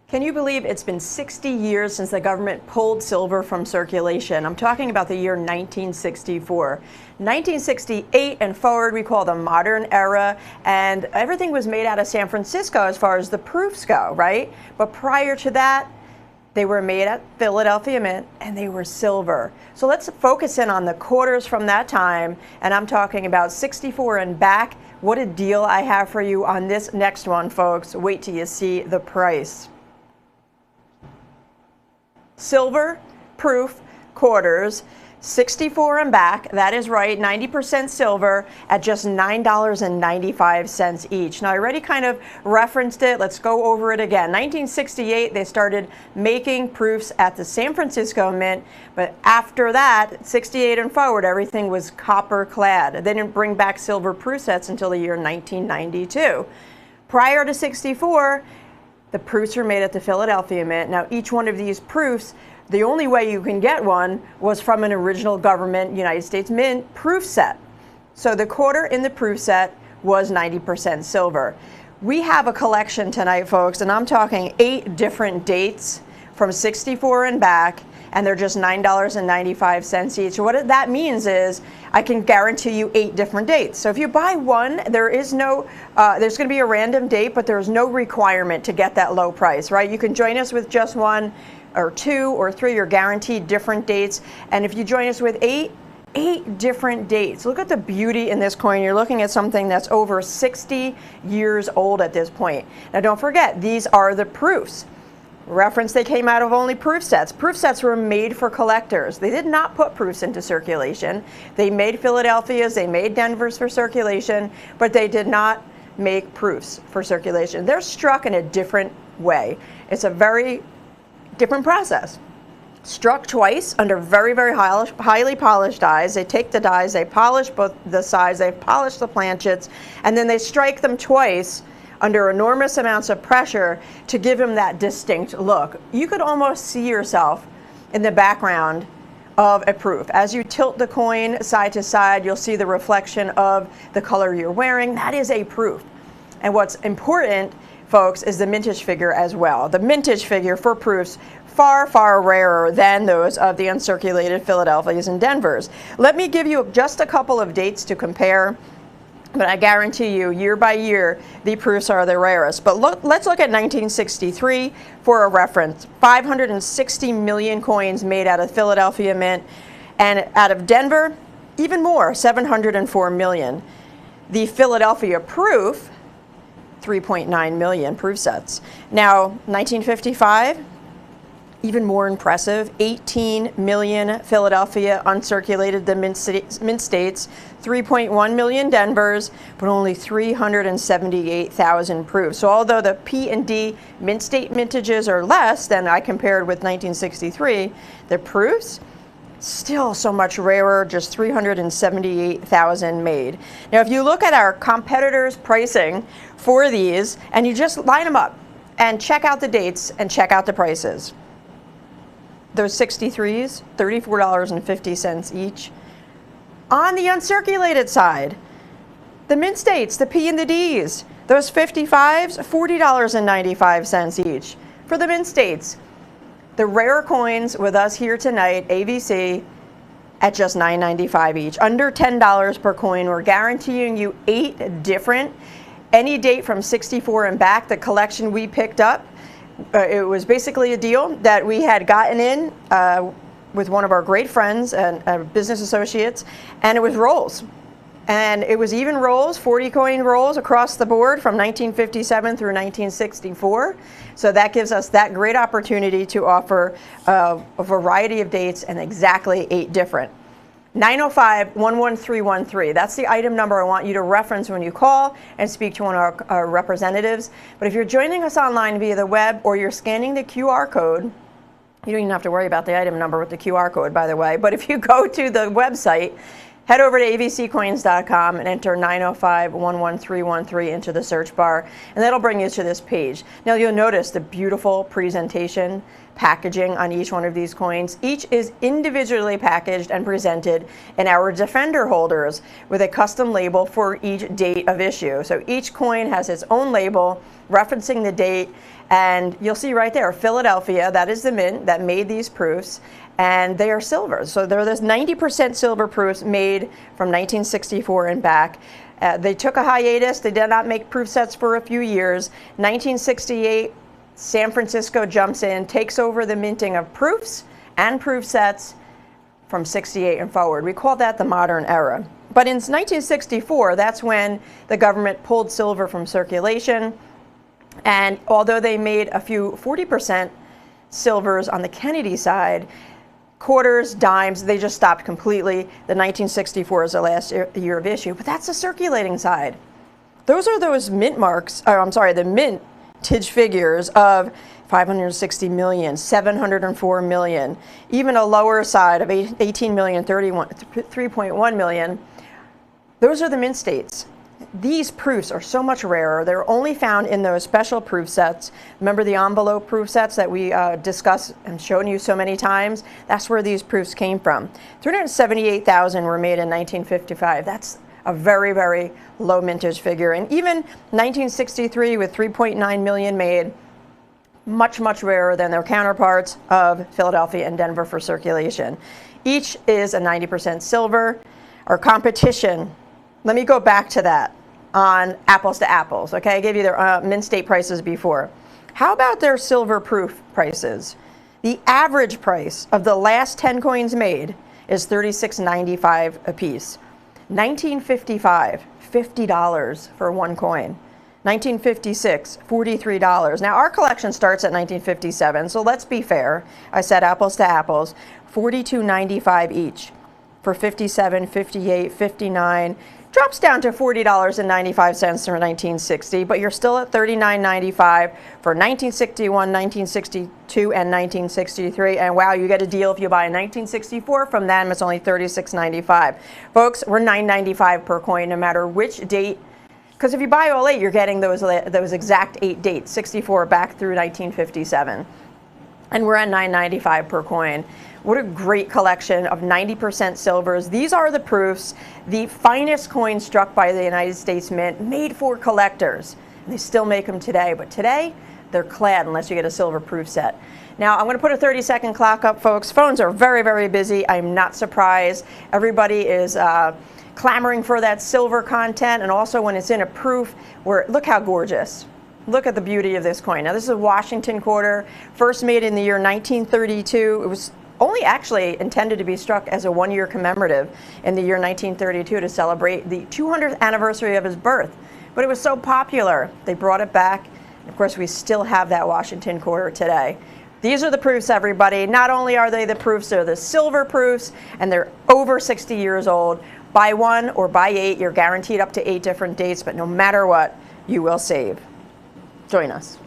Can you believe it's been 60 years since the government pulled silver from circulation? I'm talking about the year 1964. 1968 and forward we call the modern era, and everything was made out of San Francisco as far as the proofs go, right? But prior to that, they were made at Philadelphia Mint and they were silver. So let's focus in on the quarters from that time, and I'm talking about 64 and back. What a deal I have for you on this next one, folks. Wait till you see the price. Silver proof quarters, 64 and back, that is right, 90% silver at just $9.95 each. Now I already kind of referenced it, let's go over it again. 1968 they started making proofs at the San Francisco Mint, but after that, 68 and forward, everything was copper clad. They didn't bring back silver proof sets until the year 1992. Prior to 64, the proofs were made at the Philadelphia Mint. Now, each one of these proofs, the only way you can get one was from an original government United States Mint proof set. So the quarter in the proof set was 90% silver. We have a collection tonight, folks, and I'm talking 8 different dates from 64 and back, and they're just $9.95 each. So what that means is I can guarantee you 8 different dates. So if you buy one, there is no, there's going to be a random date, but there's no requirement to get that low price, right? You can join us with just 1 or 2 or 3. You're guaranteed different dates. And if you join us with 8 different dates. Look at the beauty in this coin. You're looking at something that's over 60 years old at this point. Now don't forget, these are the proofs. Reference, they came out of only proof sets. Proof sets were made for collectors. They did not put proofs into circulation. They made Philadelphia's, they made Denver's for circulation, but they did not make proofs for circulation. They're struck in a different way. It's a very different process. Struck twice under very, very highly polished dies. They take the dies, they polish both the sides, they polish the planchets, and then they strike them twice under enormous amounts of pressure to give him that distinct look. You could almost see yourself in the background of a proof. As you tilt the coin side to side, you'll see the reflection of the color you're wearing. That is a proof. And what's important, folks, is the mintage figure as well. The mintage figure for proofs, far, far rarer than those of the uncirculated Philadelphia's and Denver's. Let me give you just a couple of dates to compare. But I guarantee you, year by year, the proofs are the rarest. But let's look at 1963 for a reference. 560 million coins made out of Philadelphia Mint, and out of Denver, even more, 704 million. The Philadelphia proof, 3.9 million proof sets. Now, 1955, even more impressive, 18 million Philadelphia uncirculated, the mint states, 3.1 million Denver's, but only 378,000 proofs. So although the P and D mint state mintages are less than I compared with 1963, the proofs, still so much rarer, just 378,000 made. Now if you look at our competitors' pricing for these, and you just line them up and check out the dates and check out the prices. Those 63s, $34.50 each. On the uncirculated side, the mint states, the P and the Ds, those 55s, $40.95 each. For the mint states, the rare coins with us here tonight, AVC, at just $9.95 each. Under $10 per coin. We're guaranteeing you 8 different, any date from 64 and back. The collection we picked up, it was basically a deal that we had gotten in with one of our great friends and business associates, and it was rolls. And it was even rolls, 40 coin rolls across the board from 1957 through 1964. So that gives us that great opportunity to offer a variety of dates and exactly 8 different. 905-11313. That's the item number I want you to reference when you call and speak to one of our representatives. But if you're joining us online via the web or you're scanning the QR code, you don't even have to worry about the item number with the QR code, by the way. But if you go to the website, head over to avccoins.com and enter 905-11313 into the search bar, and that'll bring you to this page. Now you'll notice the beautiful presentation packaging on each one of these coins. Each is individually packaged and presented in our Defender holders with a custom label for each date of issue. So each coin has its own label referencing the date, And you'll see right there, Philadelphia, that is the mint that made these proofs, and they are silver. So they're this 90% silver proofs made from 1964 and back. They took a hiatus. They did not make proof sets for a few years. 1968, San Francisco jumps in, takes over the minting of proofs and proof sets from 68 and forward. We call that the modern era. But in 1964, that's when the government pulled silver from circulation. And although they made a few 40% silvers on the Kennedy side, quarters, dimes, they just stopped completely. The 1964 is the last year of issue, but that's the circulating side. Those are those mint marks, or I'm sorry, the mintage figures of 560 million, 704 million, even a lower side of 18 million, 3.1 million. Those are the mint states. These proofs are so much rarer. They're only found in those special proof sets. Remember the envelope proof sets that we discussed and shown you so many times? That's where these proofs came from. 378,000 were made in 1955. That's a very, very low mintage figure. And even 1963 with 3.9 million made, much, much rarer than their counterparts of Philadelphia and Denver for circulation. Each is a 90% silver. Our competition, let me go back to that on apples to apples, okay? I gave you their mint state prices before. How about their silver proof prices? The average price of the last 10 coins made is $36.95 a piece. 1955, $50 for one coin. 1956, $43. Now our collection starts at 1957, so let's be fair. I said apples to apples, $42.95 each for 57, 58, 59. Drops down to $40.95 for 1960, but you're still at $39.95 for 1961, 1962, and 1963. And wow, you get a deal if you buy a 1964 from them. It's only $36.95. Folks, we're $9.95 per coin, no matter which date. Because if you buy all 8, you're getting those exact 8 dates, 64 back through 1957. And we're at $9.95 per coin. What a great collection of 90% silvers. These are the proofs, the finest coins struck by the United States Mint, made for collectors. And they still make them today, but today they're clad unless you get a silver proof set. Now I'm going to put a 30-second clock up, folks. Phones are very, very busy. I'm not surprised. Everybody is clamoring for that silver content, and also when it's in a proof, look how gorgeous. Look at the beauty of this coin. Now this is a Washington quarter, first made in the year 1932. It was only actually intended to be struck as a one-year commemorative in the year 1932 to celebrate the 200th anniversary of his birth. But it was so popular, they brought it back. Of course, we still have that Washington quarter today. These are the proofs, everybody. Not only are they the proofs, they're the silver proofs, and they're over 60 years old. Buy one or buy 8, you're guaranteed up to 8 different dates, but no matter what, you will save. Join us.